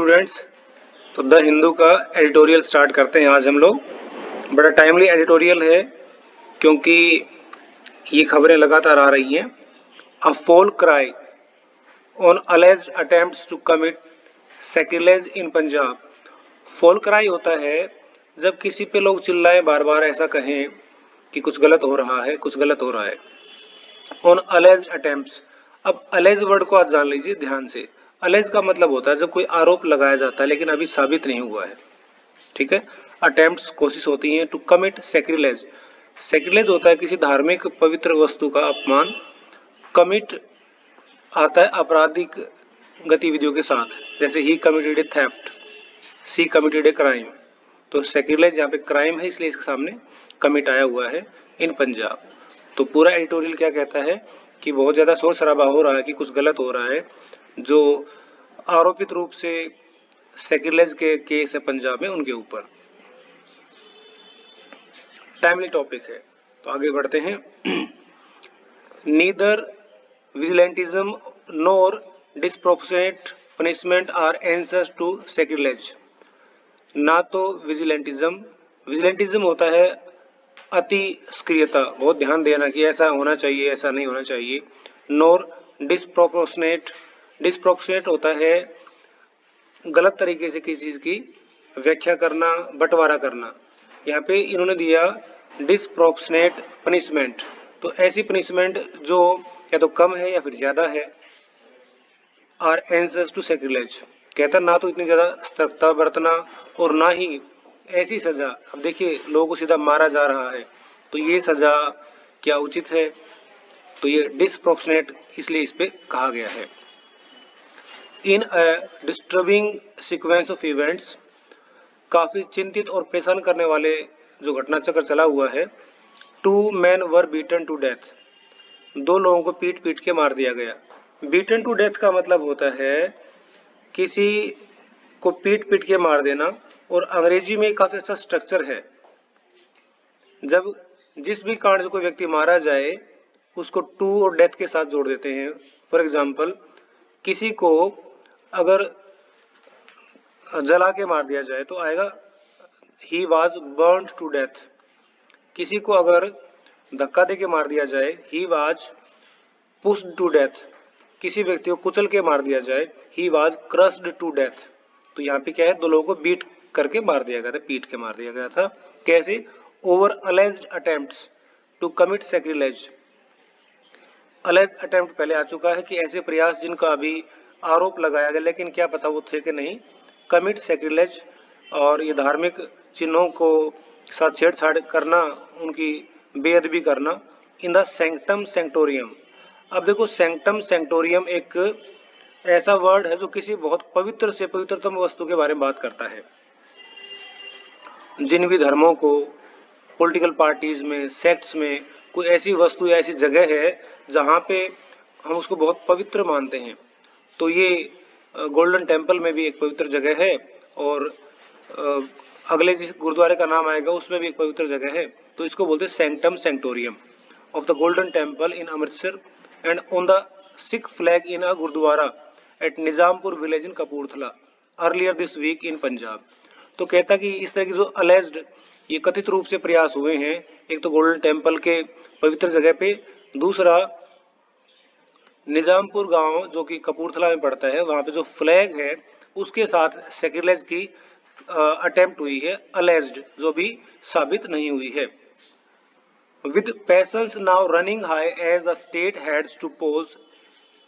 Students, तो the Hindu का editorial start करते हैं आज हम लोग। बड़ा टाइमली एडिटोरियल है क्योंकि ये खबरें लगातार आ रही हैं। A foul cry on alleged attempts to commit sacrilege in Punjab. Foul cry होता है जब किसी पे लोग चिल्लाएं, बार बार ऐसा कहें कि कुछ गलत हो रहा है, कुछ गलत हो रहा है। ऑन अलेज्ड अटेम्प्ट्स, अब अलेज वर्ड को आज जान लीजिए ध्यान से। अलेज का मतलब होता है जब कोई आरोप लगाया जाता है लेकिन अभी साबित नहीं हुआ है, ठीक है। अटेम्प्ट्स कोशिश होती हैं टू कमिट सैक्रिलेज। सैक्रिलेज होता है किसी धार्मिक पवित्र वस्तु का अपमान। कमिट आता है आपराधिक गतिविधियों के साथ, जैसे ही committed a theft, she committed a crime. तो सैक्रिलेज यहाँ पे क्राइम है इसलिए इसके सामने कमिट आया हुआ है इन पंजाब। तो पूरा एडिटोरियल क्या कहता है कि बहुत ज्यादा शोर शराबा हो रहा है कि कुछ गलत हो रहा है। जो आरोपित रूप से सैक्रिलेज के केस है पंजाब में उनके ऊपर। टाइमली टॉपिक है तो आगे बढ़ते हैं। Neither vigilantism nor disproportionate punishment are answers to sacrilege. ना तो विजिलेंटिज्म होता है अति सक्रियता, बहुत ध्यान देना कि ऐसा होना चाहिए, ऐसा नहीं होना चाहिए। नोर डिस्प्रोपोर्शनेट होता है गलत तरीके से किसी चीज की व्याख्या करना, बंटवारा करना। यहाँ पे इन्होंने दिया डिस्प्रोपोर्शनेट पनिशमेंट, तो ऐसी पनिशमेंट जो या तो कम है या फिर ज्यादा है। आर आंसर्स टू सैक्रिलेज, कहता ना तो इतनी ज्यादा सतर्कता बरतना और ना ही ऐसी सजा। अब देखिए लोगों को सीधा मारा जा रहा है तो ये सजा क्या उचित है, तो ये डिस्प्रोपोर्शनेट इसलिए इस पे कहा गया है। इन अ डिस्टर्बिंग सीक्वेंस ऑफ इवेंट्स, काफी चिंतित और परेशान करने वाले जो घटनाचक्र चला हुआ है। 2 men were beaten to death, 2 लोगों को पीट पीट के मार दिया गया। बीटन टू डेथ का मतलब होता है किसी को पीट पीट के मार देना, और अंग्रेजी में काफी अच्छा स्ट्रक्चर है। जब जिस भी कांड से कोई व्यक्ति मारा जाए उसको टू और डेथ के साथ जोड़ देते हैं। फॉर एग्जाम्पल, किसी को अगर जला के मार दिया जाए तो आएगा he was burned to death. किसी को अगर धक्का दे के मार दिया जाए he was pushed to death. किसी व्यक्ति को कुचल के मार दिया जाए he was crushed to death. तो यहाँ पे क्या है, 2 लोगों को बीट करके मार दिया गया था, पीट के मार दिया गया था। कैसे? Over alleged attempts to commit sacrilege. Allege attempt पहले आ चुका है कि ऐसे प्रयास जिनका अभी आरोप लगाया गया लेकिन क्या पता वो थे कि नहीं। कमिट सैक्रिलेज, और ये धार्मिक चिन्हों को साथ छेड़छाड़ करना, उनकी बेअदबी करना। इन द सैंक्टम सैंक्टोरियम, अब देखो सैंक्टम सैंक्टोरियम एक ऐसा वर्ड है जो किसी बहुत पवित्र से पवित्रतम वस्तु के बारे में बात करता है। जिन भी धर्मों को, पॉलिटिकल पार्टीज में, सेक्ट्स में कोई ऐसी वस्तु या ऐसी जगह है जहाँ पे हम उसको बहुत पवित्र मानते हैं, तो ये गोल्डन टेम्पल में भी एक पवित्र जगह है, और अगले जिस गुरुद्वारे का नाम आएगा उसमें भी एक पवित्र जगह है। तो इसको बोलते हैं sanctum sanctorum of the golden temple in Amritsar and on the Sikh flag in a gurdwara at Nizampur village in Kapurthala earlier this week in Punjab. तो कहता कि इस तरह की जो अलेज्ड, ये कथित रूप से प्रयास हुए हैं, एक तो गोल्डन टेम्पल के पवित्र जगह पे, दूसरा निजामपुर गांव जो कि कपूरथला में पड़ता है, वहां पे जो फ्लैग है उसके साथ सैक्रिलेज की अटेम्प्ट हुई है, अलेज्ड, जो भी साबित नहीं हुई है। With passions now running high as the state heads to polls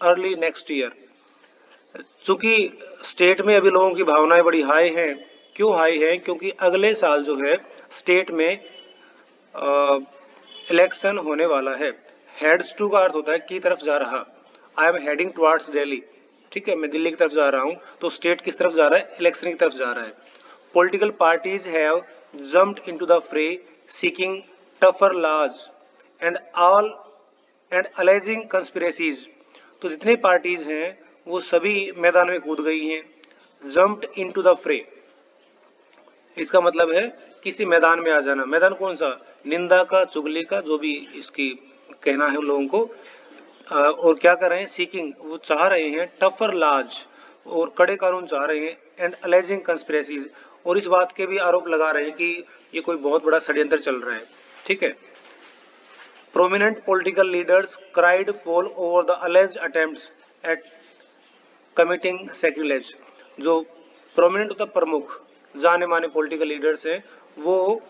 early next year. चूंकि स्टेट में अभी लोगों की भावनाएं बड़ी हाई हैं। क्यों हाई हैं? क्योंकि अगले साल जो है स्टेट में इलेक्शन होने वाला है। हेड्स टू का अर्थ होता है की तरफ जा रहा। I am heading towards Delhi, ठीक है, मैं दिल्ली की तरफ जा रहा हूं। तो स्टेट किस तरफ जा रहा है? इलेक्शन की तरफ जा रहा है। Political parties have jumped into the fray seeking tougher laws and all and alleging conspiracies. तो जितनी पार्टीज हैं वो सभी मैदान में कूद गई हैं। जम्प्ड इनटू द फ्रे, इसका मतलब है किसी मैदान में आ जाना। मैदान कौन सा? निंदा का, चुगली का, जो भी इसकी कहना है उन लोगों को। और क्या कर रहे हैं? सीकिंग, वो चाह रहे हैं टफर लॉज, और कड़े कानून चाह रहे हैं, एंड अलेजिंग कंस्पिरेसीज, और इस बात के भी आरोप लगा रहे हैं कि ये कोई बहुत बड़ा षड्यंत्र चल रहा है। ठीक है। Prominent political leaders cried foul over the alleged attempts at committing sacrilege. जो प्रोमिनेंट होता प्रमुख जाने माने पॉलिटिकल लीडर्स हैं, वो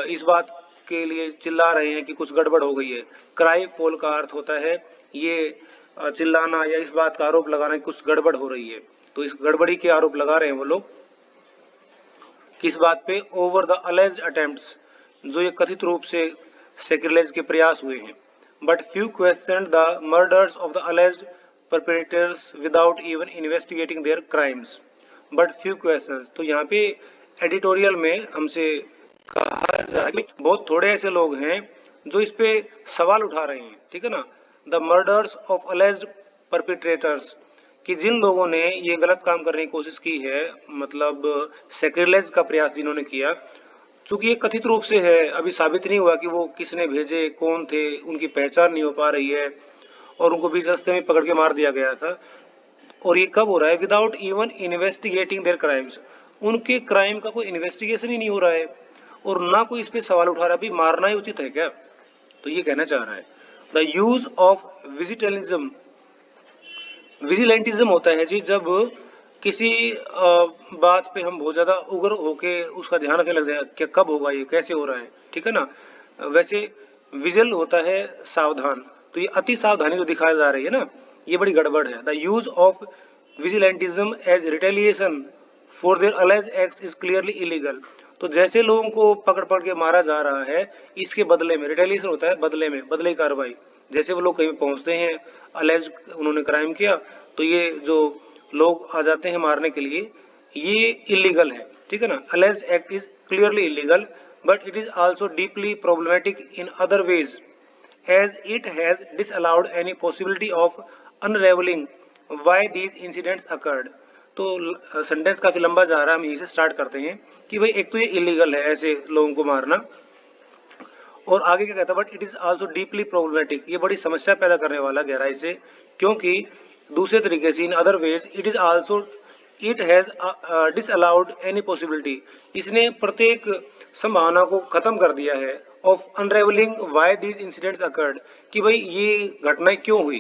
इस बात के लिए चिल्ला रहे हैं कि कुछ गड़बड़ हो गई है। क्राई फॉल का अर्थ होता है ये चिल्लाना या इस बात का आरोप लगाना कि कुछ गड़बड़ हो रही है। तो इस गड़बड़ी के आरोप लगा रहे हैं वो लोग किस बात पे, ओवर द अलेज्ड अटेम्प्ट्स, जो ये कथित रूप से सैक्रिलेज के प्रयास हुए हैं। But few question the murders of the alleged perpetrators without even investigating their crimes. But few questions, तो यहाँ पे एडिटोरियल में हमसे कहा जा रहा है कि बहुत थोड़े ऐसे लोग हैं जो इस पे सवाल उठा रहे हैं। ठीक है ना। The murders of alleged perpetrators, कि जिन लोगों ने ये गलत काम करने की कोशिश की है, मतलब सैक्रिलेज का प्रयास जिन्होंने किया, चूंकि ये कथित रूप से है, अभी साबित नहीं हुआ कि वो किसने भेजे, कौन थे, उनकी पहचान नहीं हो पा रही है और उनको बीच रास्ते में पकड़ के मार दिया गया था। और ये कब हो रहा है? Without even investigating their crimes, उनके क्राइम का कोई इन्वेस्टिगेशन ही नहीं हो रहा है और ना कोई इस पे सवाल उठा रहा है अभी मारना ही उचित है क्या। तो ये कहना चाह रहा है द यूज ऑफ विजिटेलिज्म। विजिलेंटिज्म होता है जी जब किसी बात पे हम बहुत ज्यादा उग्र होके उसका ध्यान रखने लग जाए कि कब होगा, ये कैसे हो रहा है। ठीक है ना। वैसे विजिल होता है सावधान, तो ये अति सावधानी जो दिखाई जा रही है ना, ये बड़ी गड़बड़ है। The use of vigilantism as retaliation for their alleged acts is clearly illegal. तो जैसे लोगों को पकड़ पकड़ के मारा जा रहा है, इसके बदले में, रिटेलिएशन होता है बदले में, बदले की कार्रवाई। जैसे वो लोग कहीं पहुंचते हैं, अलेज उन्होंने क्राइम किया, तो ये जो लोग आ जाते हैं मारने के लिए, ये इलीगल है। ठीक है ना। Alleged act is clearly illegal but it is also deeply problematic in other ways as it has disallowed any possibility of unraveling why these incidents occurred। तो सेंटेंस काफी लंबा जा रहा है, हम यहीं से स्टार्ट करते हैं कि भाई एक तो ये इलीगल है ऐसे लोगों को मारना, और आगे क्या कहता है, but it is also deeply problematic, ये बड़ी समस्या पैदा करने वाला गहराई से, क्योंकि दूसरे तरीके से in other ways it is also it has disallowed any possibility, इसने प्रत्येक संभावना को खत्म कर दिया है of unravelling why these incidents occurred, कि भाई ये घटनाएं क्यों हुई।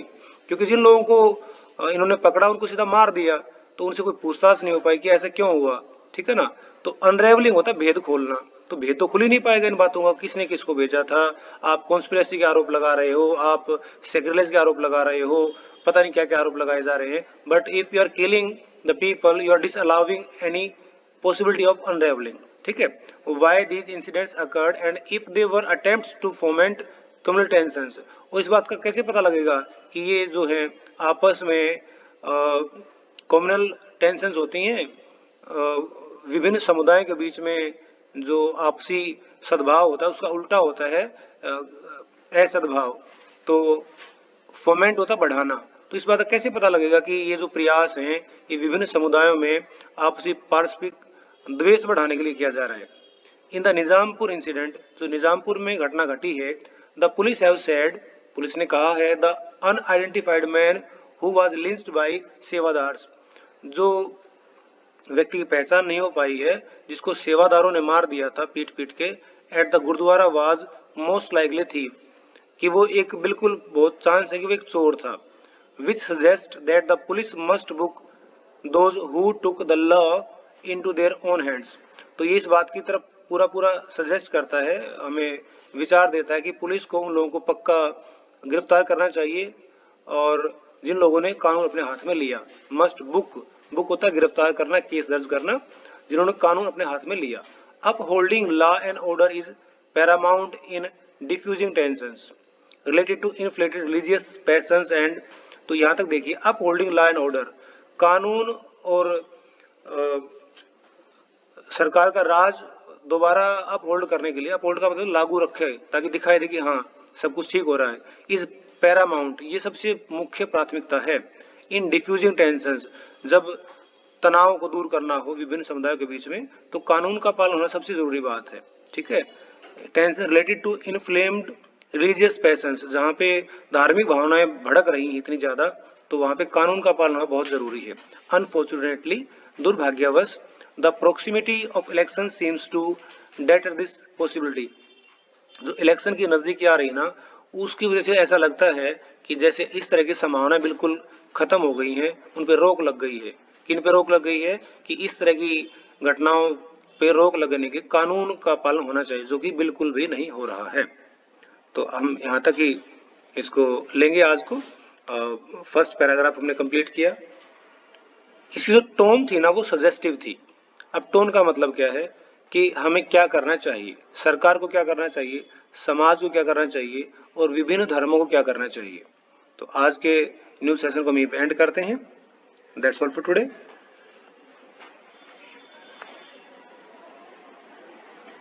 क्योंकि जिन लोगों को इन्होंने पकड़ा उनको सीधा मार दिया, तो उनसे कोई पूछताछ नहीं हो पाई कि ऐसा क्यों हुआ। ठीक है ना। तो अनरेवलिंग होता है भेद खोलना, तो भेद तो खुल ही नहीं पाएगा इन बातों का, किसने किसको भेजा था। आप कॉन्स्पिरेसी के आरोप लगा रहे हो, आप सैक्रिलेज के आरोप लगा रहे हो, पता नहीं क्या क्या आरोप लगाए जा रहे हैं। But if you are killing the people you are disallowing any possibility of unravelling. ठीक है। Why these incidents occurred and if they were attempts to foment communal tensions, और इस बात का कैसे पता लगेगा कि ये जो है आपस में कम्युनल टेंशंस होती हैं, विभिन्न समुदायों के बीच में जो आपसी सद्भाव होता है उसका उल्टा होता है असद्भाव। तो फोमेंट होता बढ़ाना। तो इस बात का कैसे पता लगेगा कि ये जो प्रयास हैं ये विभिन्न समुदायों में आपसी पारस्परिक द्वेष बढ़ाने के लिए किया जा रहा है। इन द निजामपुर इंसिडेंट, जो निजामपुर में घटना घटी है, the police have said, police ने कहा है, the unidentified man who was lynched by sevadars, जो व्यक्ति की पहचान नहीं हो पाई है जिसको सेवादारों ने मार दिया था पीट पीट के, at the gurdwara was most likely thief, कि वो एक बिल्कुल बहुत चांस है कि वो एक चोर था। विच suggest that the police must book those who took the law into their own hands. तो ये इस बात की तरफ पूरा पूरा सजेस्ट करता है, हमें विचार देता है कि पुलिस को उन लोगों को पक्का गिरफ्तार करना चाहिए और जिन लोगों ने कानून अपने हाथ में लिया। मस्ट बुक, बुक होता है गिरफ्तार करना, केस दर्ज करना, जिन्होंने कानून अपने हाथ में लिया। Upholding law and order is paramount in defusing tensions related to inflated religious passions and, तो यहाँ तक देखिए, upholding law and order, कानून और सरकार का राज दोबारा अप होल्ड करने के लिए, अप होल्ड का मतलब लागू रखे ताकि दिखाई दे कि हाँ सब कुछ ठीक हो रहा है, इज पैरामाउंट, ये सबसे मुख्य प्राथमिकता है। इन डिफ्यूजिंग टेंशंस, जब तनाव को दूर करना हो विभिन्न समुदायों के बीच में, तो कानून का पालन होना सबसे जरूरी बात है। ठीक है। Tension related to inflamed religious passions, जहाँ पे धार्मिक भावनाएं भड़क रही हैं इतनी ज्यादा, तो वहाँ पे कानून का पालन होना बहुत जरूरी है। अनफॉर्चुनेटली दुर्भाग्यवश the proximity of election seems to deter this possibility. जो इलेक्शन की नजदीकी आ रही ना, उसकी वजह से ऐसा लगता है कि जैसे इस तरह की संभावना बिल्कुल खत्म हो गई है, उन पर रोक लग गई है। किन पे रोक लग गई है कि इस तरह की घटनाओं पे रोक लगने के कानून का पालन होना चाहिए, जो कि बिल्कुल भी नहीं हो रहा है। तो हम यहाँ तक ही इसको लेंगे आज को। फर्स्ट पैराग्राफ हमने कंप्लीट किया। इसकी जो टोन थी ना वो सजेस्टिव थी। अब टोन का मतलब क्या है कि हमें क्या करना चाहिए, सरकार को क्या करना चाहिए, समाज को क्या करना चाहिए और विभिन्न धर्मों को क्या करना चाहिए। तो आज के न्यूज सेशन को हम यहीं पे एंड करते हैं। That's all for today.